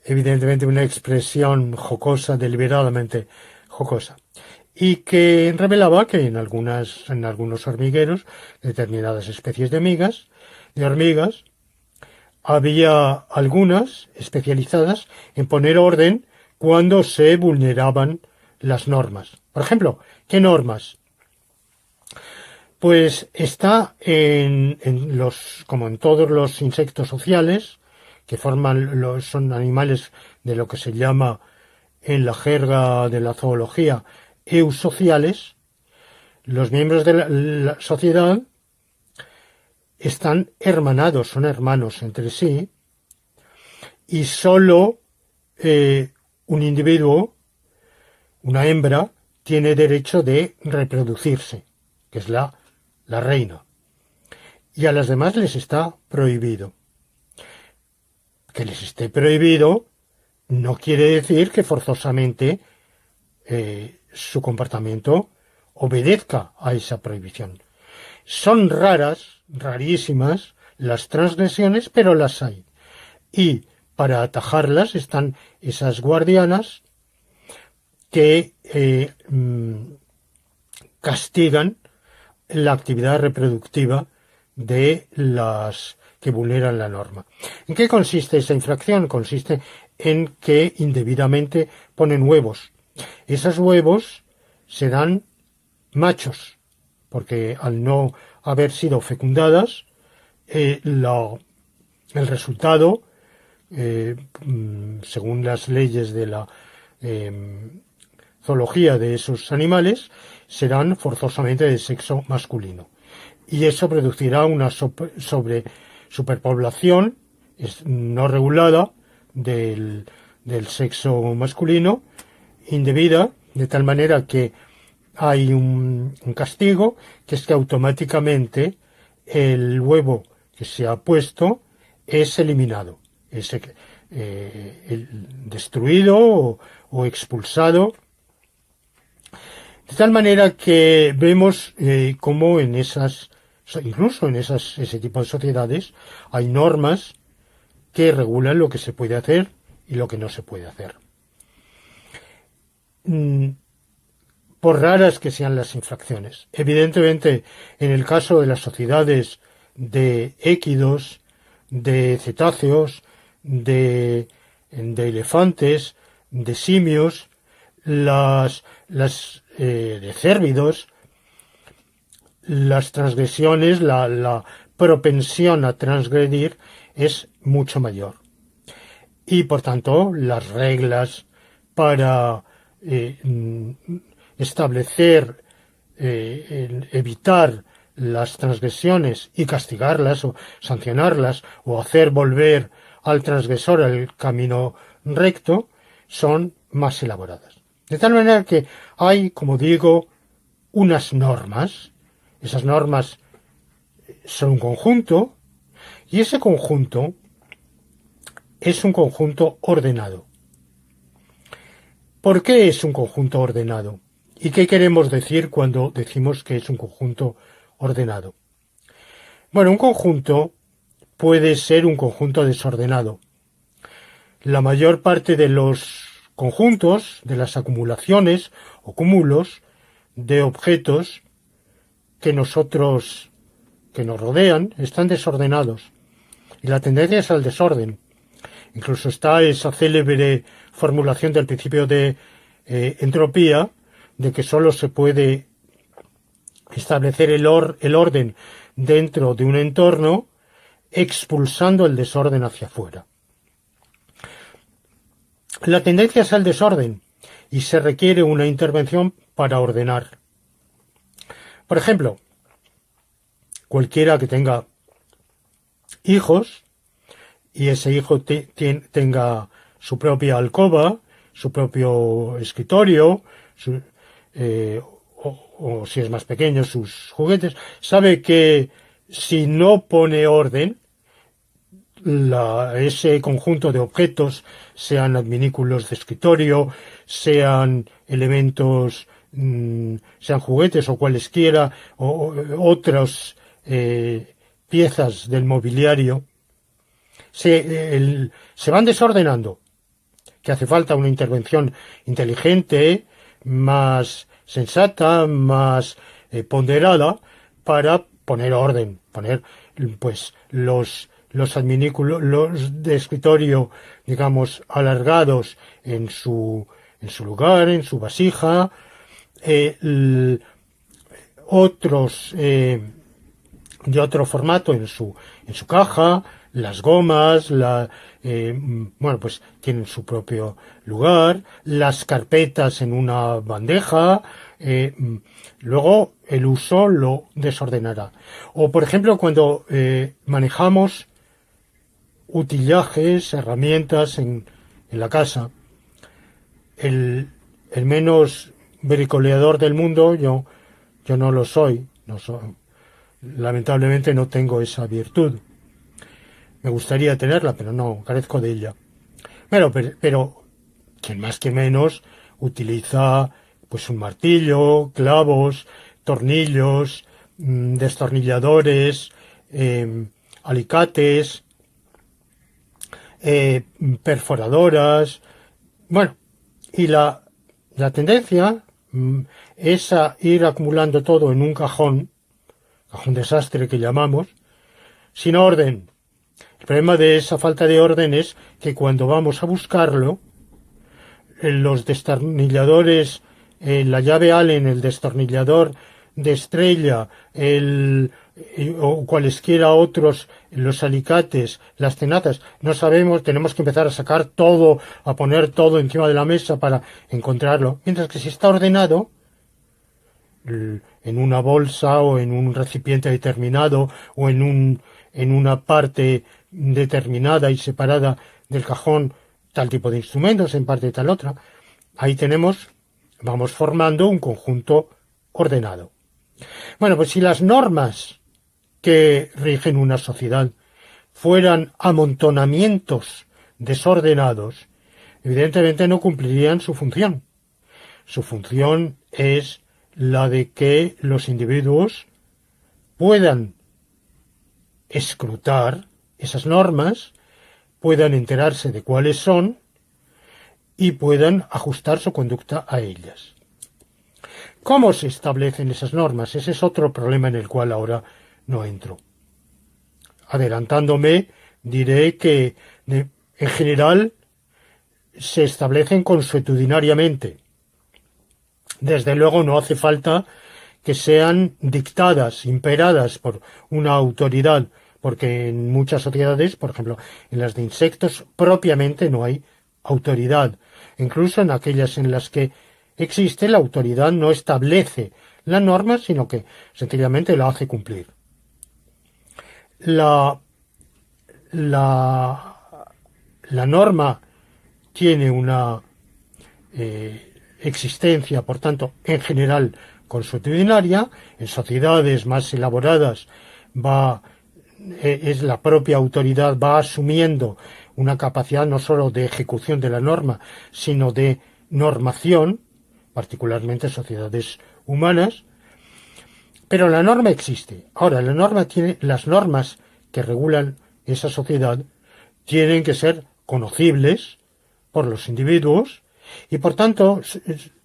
Evidentemente una expresión jocosa, deliberadamente jocosa, y que revelaba que en algunos hormigueros, determinadas especies de hormigas, había algunas especializadas en poner orden cuando se vulneraban las normas. Por ejemplo, ¿qué normas? Pues está como en todos los insectos sociales, que son animales de lo que se llama en la jerga de la zoología eusociales. Los miembros de la sociedad están hermanados, son hermanos entre sí, y solo un individuo, una hembra, tiene derecho de reproducirse, que es la reina, y a las demás les está prohibido. Que les esté prohibido no quiere decir que forzosamente su comportamiento obedezca a esa prohibición. Son rarísimas las transgresiones, pero las hay. Y para atajarlas están esas guardianas que castigan la actividad reproductiva de las que vulneran la norma. ¿En qué consiste esa infracción? Consiste en que indebidamente ponen huevos. Esos huevos serán machos, porque al no haber sido fecundadas, el resultado, según las leyes de la zoología de esos animales, serán forzosamente de sexo masculino. Y eso producirá una superpoblación no regulada del sexo masculino, indebida, de tal manera que hay un castigo, que es que automáticamente el huevo que se ha puesto es eliminado, es destruido o expulsado. De tal manera que vemos cómo en incluso en ese tipo de sociedades, hay normas que regulan lo que se puede hacer y lo que no se puede hacer. Por raras que sean las infracciones. Evidentemente, en el caso de las sociedades de équidos, de cetáceos, de elefantes, de simios, de cérvidos, las transgresiones, la propensión a transgredir es mucho mayor. Y por tanto, las reglas para establecer, evitar las transgresiones y castigarlas o sancionarlas o hacer volver al transgresor al camino recto son más elaboradas. De tal manera que hay, como digo, unas normas. Esas normas son un conjunto y ese conjunto es un conjunto ordenado. ¿Por qué es un conjunto ordenado? ¿Y qué queremos decir cuando decimos que es un conjunto ordenado? Bueno, un conjunto puede ser un conjunto desordenado. La mayor parte de los conjuntos, de las acumulaciones o cúmulos de objetos que nos rodean, están desordenados. Y la tendencia es al desorden. Incluso está esa célebre formulación del principio de entropía, de que sólo se puede establecer el orden dentro de un entorno expulsando el desorden hacia afuera. La tendencia es al desorden y se requiere una intervención para ordenar. Por ejemplo, cualquiera que tenga hijos y ese hijo tenga su propia alcoba, su propio escritorio, o si es más pequeño, sus juguetes, sabe que si no pone orden, ese conjunto de objetos, sean adminículos de escritorio, sean elementos, sean juguetes o cualesquiera, o otras piezas del mobiliario, se van desordenando, que hace falta una intervención inteligente, más sensata, más ponderada, para poner orden, poner pues los adminículos, los de escritorio, digamos, alargados en su lugar, en su vasija, otros de otro formato en su caja, las gomas, pues tienen su propio lugar, las carpetas en una bandeja, luego el uso lo desordenará. O por ejemplo cuando manejamos utillajes, herramientas en la casa, el menos vericoleador del mundo, yo no lo soy, lamentablemente no tengo esa virtud. Me gustaría tenerla, pero no, carezco de ella. Pero quien más que menos utiliza pues un martillo, clavos, tornillos, destornilladores, alicates, perforadoras. Bueno, y la tendencia es a ir acumulando todo en un cajón desastre que llamamos, sin orden. El problema de esa falta de orden es que cuando vamos a buscarlo, los destornilladores, la llave Allen, el destornillador de estrella, o cualesquiera otros, los alicates, las tenazas, no sabemos, tenemos que empezar a sacar todo, a poner todo encima de la mesa para encontrarlo. Mientras que si está ordenado, en una bolsa o en un recipiente determinado o en una parte determinada y separada del cajón, tal tipo de instrumentos, en parte tal otra, ahí vamos formando un conjunto ordenado. Bueno, pues si las normas que rigen una sociedad fueran amontonamientos desordenados, evidentemente no cumplirían su función. Su función es la de que los individuos puedan escrutar esas normas, puedan enterarse de cuáles son y puedan ajustar su conducta a ellas. ¿Cómo se establecen esas normas? Ese es otro problema en el cual ahora no entro. Adelantándome, diré que en general se establecen consuetudinariamente. Desde luego no hace falta que sean dictadas, imperadas por una autoridad, porque en muchas sociedades, por ejemplo, en las de insectos, propiamente no hay autoridad. Incluso en aquellas en las que existe, la autoridad no establece la norma, sino que sencillamente la hace cumplir. La norma tiene una existencia, por tanto, en general consuetudinaria. En sociedades más elaboradas es la propia autoridad va asumiendo una capacidad no sólo de ejecución de la norma, sino de normación, particularmente en sociedades humanas. Pero la norma existe. Ahora, las normas que regulan esa sociedad tienen que ser conocibles por los individuos y, por tanto,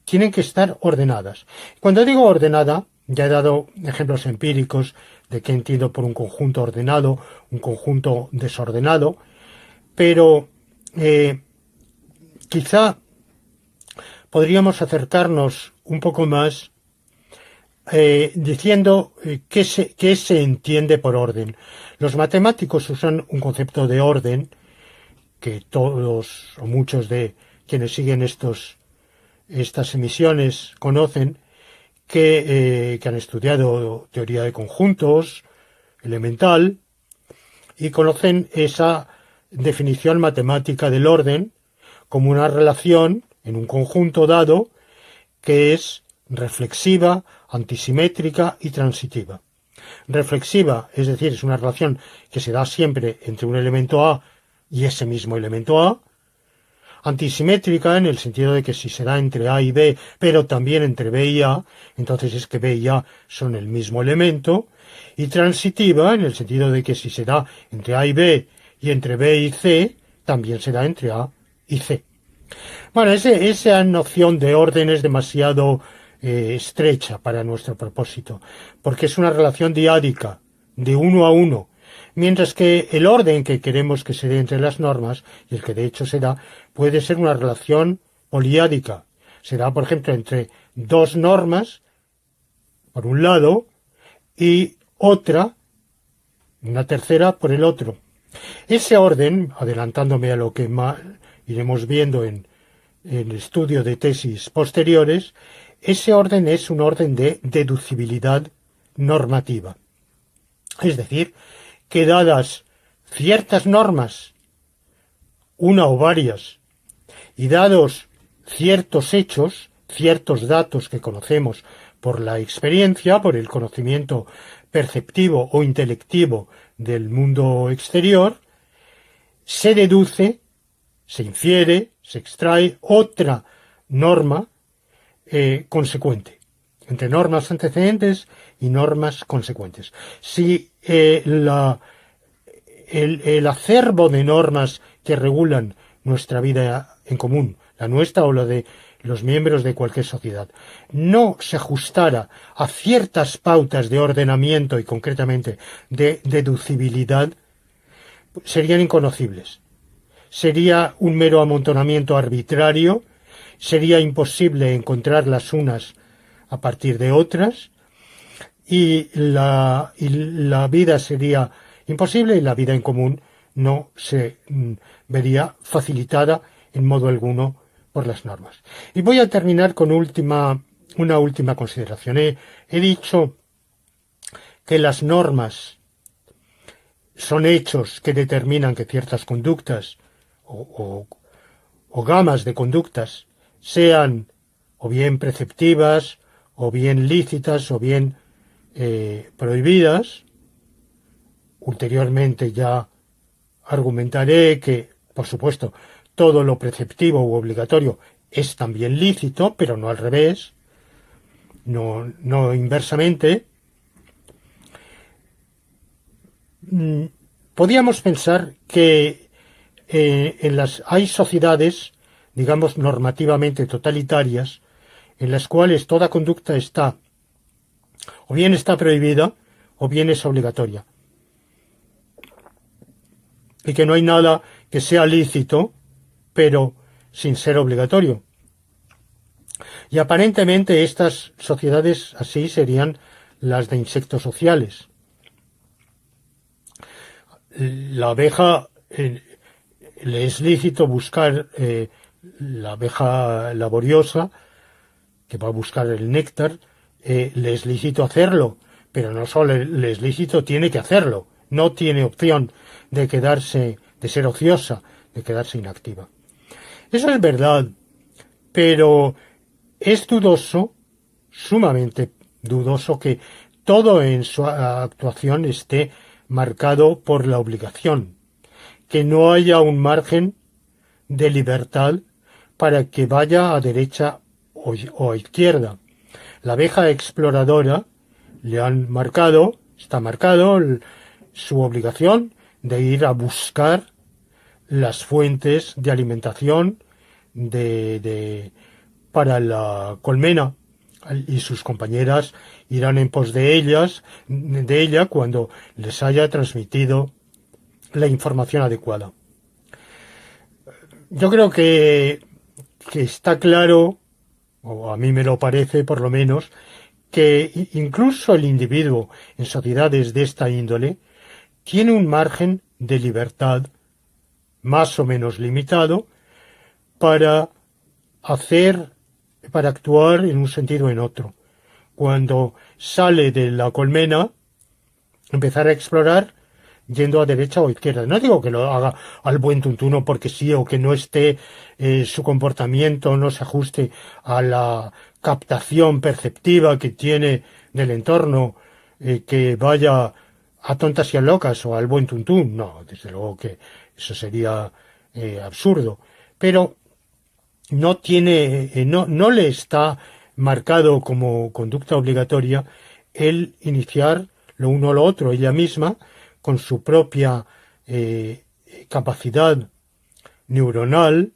tienen que estar ordenadas. Cuando digo ordenada, ya he dado ejemplos empíricos de qué entiendo por un conjunto ordenado, un conjunto desordenado, pero quizá podríamos acercarnos un poco más diciendo qué se entiende por orden. Los matemáticos usan un concepto de orden que todos o muchos de quienes siguen estas emisiones conocen, que han estudiado teoría de conjuntos, elemental, y conocen esa definición matemática del orden como una relación en un conjunto dado que es reflexiva, antisimétrica y transitiva. Reflexiva, es decir, es una relación que se da siempre entre un elemento A y ese mismo elemento A. Antisimétrica en el sentido de que si se da entre A y B, pero también entre B y A, entonces es que B y A son el mismo elemento. Y transitiva en el sentido de que si se da entre A y B y entre B y C, también se da entre A y C. Bueno, esa noción de orden es demasiado estrecha para nuestro propósito, porque es una relación diádica, de uno a uno, mientras que el orden que queremos que se dé entre las normas, y el que de hecho se da, puede ser una relación poliádica. Se da, por ejemplo, entre dos normas, por un lado, y una tercera, por el otro. Ese orden, adelantándome a lo que más iremos viendo en el estudio de tesis posteriores, ese orden es un orden de deducibilidad normativa. Es decir, que dadas ciertas normas, una o varias, y dados ciertos hechos, ciertos datos que conocemos por la experiencia, por el conocimiento perceptivo o intelectivo del mundo exterior, se deduce, se infiere, se extrae otra norma consecuente, entre normas antecedentes y normas consecuentes. Si el acervo de normas que regulan nuestra vida en común, la nuestra o la de los miembros de cualquier sociedad, no se ajustara a ciertas pautas de ordenamiento y concretamente de deducibilidad, serían inconocibles. Sería un mero amontonamiento arbitrario, sería imposible encontrar las unas a partir de otras, y la vida sería imposible y la vida en común no se vería facilitada en modo alguno por las normas. Y voy a terminar con una última consideración. He dicho que las normas son hechos que determinan que ciertas conductas o gamas de conductas sean o bien preceptivas, o bien lícitas, o bien prohibidas. Ulteriormente ya argumentaré que, por supuesto, todo lo preceptivo u obligatorio es también lícito, pero no al revés, no inversamente. Podríamos pensar que hay sociedades, digamos, normativamente totalitarias, en las cuales toda conducta o bien está prohibida o bien es obligatoria. Y que no hay nada que sea lícito, pero sin ser obligatorio. Y aparentemente estas sociedades así serían las de insectos sociales. La abeja, le es lícito buscar, la abeja laboriosa, que va a buscar el néctar, le es lícito hacerlo, pero no solo le es lícito, tiene que hacerlo. No tiene opción de ser ociosa, de quedarse inactiva. Eso es verdad, pero es dudoso, sumamente dudoso, que todo en su actuación esté marcado por la obligación, que no haya un margen de libertad para que vaya a derecha o a izquierda. La abeja exploradora está marcado su obligación de ir a buscar las fuentes de alimentación para la colmena, y sus compañeras irán en pos de ella cuando les haya transmitido la información adecuada. Yo creo que está claro, o a mí me lo parece por lo menos, que incluso el individuo en sociedades de esta índole tiene un margen de libertad más o menos limitado para actuar en un sentido o en otro. Cuando sale de la colmena, empezar a explorar yendo a derecha o a izquierda. No digo que lo haga al buen tuntuno porque sí, o que no esté su comportamiento no se ajuste a la captación perceptiva que tiene del entorno, que vaya a tontas y a locas o al buen tuntún. No, desde luego que eso sería absurdo. Pero no le está marcado como conducta obligatoria el iniciar lo uno o lo otro. Ella misma, con su propia capacidad neuronal,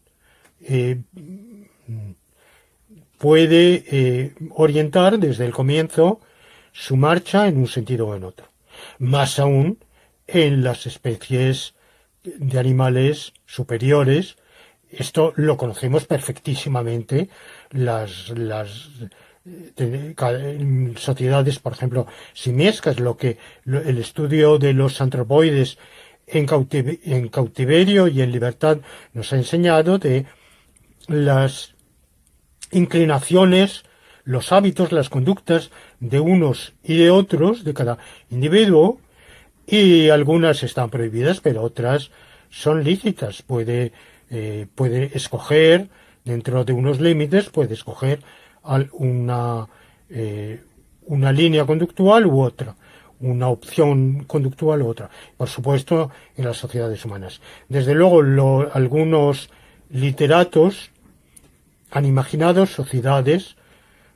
puede orientar desde el comienzo su marcha en un sentido o en otro. Más aún en las especies de animales superiores. Esto lo conocemos perfectísimamente. Las sociedades, por ejemplo, simiescas, el estudio de los antropoides en cautiverio y en libertad nos ha enseñado de las inclinaciones, los hábitos, las conductas de unos y de otros, de cada individuo, y algunas están prohibidas, pero otras son lícitas. Puede escoger, dentro de unos límites, puede escoger una línea conductual u otra, una opción conductual u otra. Por supuesto, en las sociedades humanas. Desde luego, algunos literatos han imaginado sociedades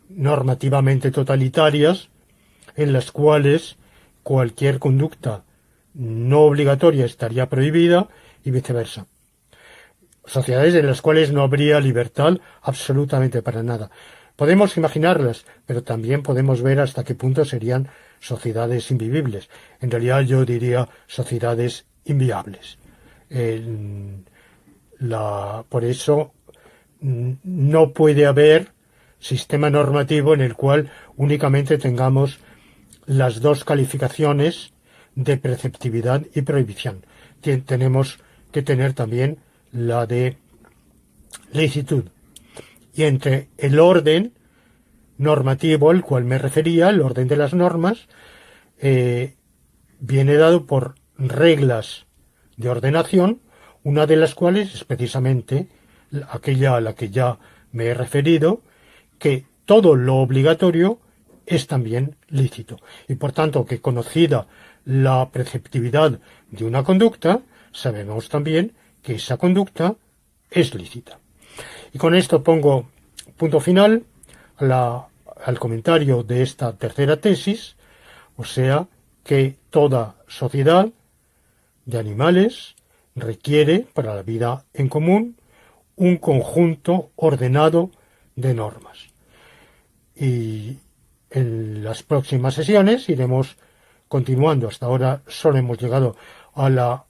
normativamente totalitarias en las cuales cualquier conducta no obligatoria estaría prohibida y viceversa. Sociedades en las cuales no habría libertad absolutamente para nada. Podemos imaginarlas, pero también podemos ver hasta qué punto serían sociedades invivibles. En realidad yo diría sociedades inviables. Por eso no puede haber sistema normativo en el cual únicamente tengamos las dos calificaciones de preceptividad y prohibición. Tenemos que tener también la de licitud. Y entre el orden normativo al cual me refería, el orden de las normas, viene dado por reglas de ordenación, una de las cuales es precisamente aquella a la que ya me he referido, que todo lo obligatorio es también lícito. Y por tanto, que conocida la preceptividad de una conducta, sabemos también que esa conducta es lícita. Y con esto pongo punto final al comentario de esta tercera tesis, o sea, que toda sociedad de animales requiere para la vida en común un conjunto ordenado de normas. Y en las próximas sesiones iremos continuando. Hasta ahora solo hemos llegado a la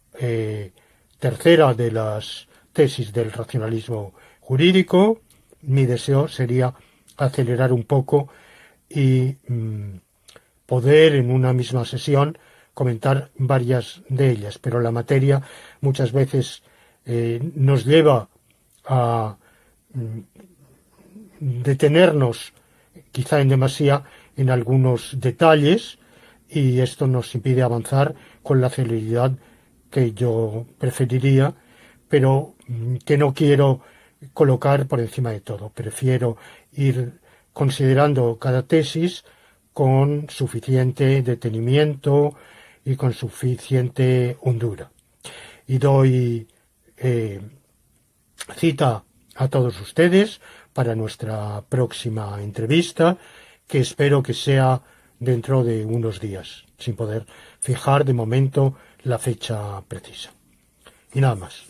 tercera de las tesis del racionalismo jurídico. Mi deseo sería acelerar un poco y poder en una misma sesión comentar varias de ellas, pero la materia muchas veces nos lleva a detenernos quizá en demasía en algunos detalles y esto nos impide avanzar con la celeridad que yo preferiría, pero que no quiero colocar por encima de todo. Prefiero ir considerando cada tesis con suficiente detenimiento y con suficiente hondura. Y doy cita a todos ustedes para nuestra próxima entrevista, que espero que sea dentro de unos días, sin poder fijar de momento la fecha precisa. Y nada más.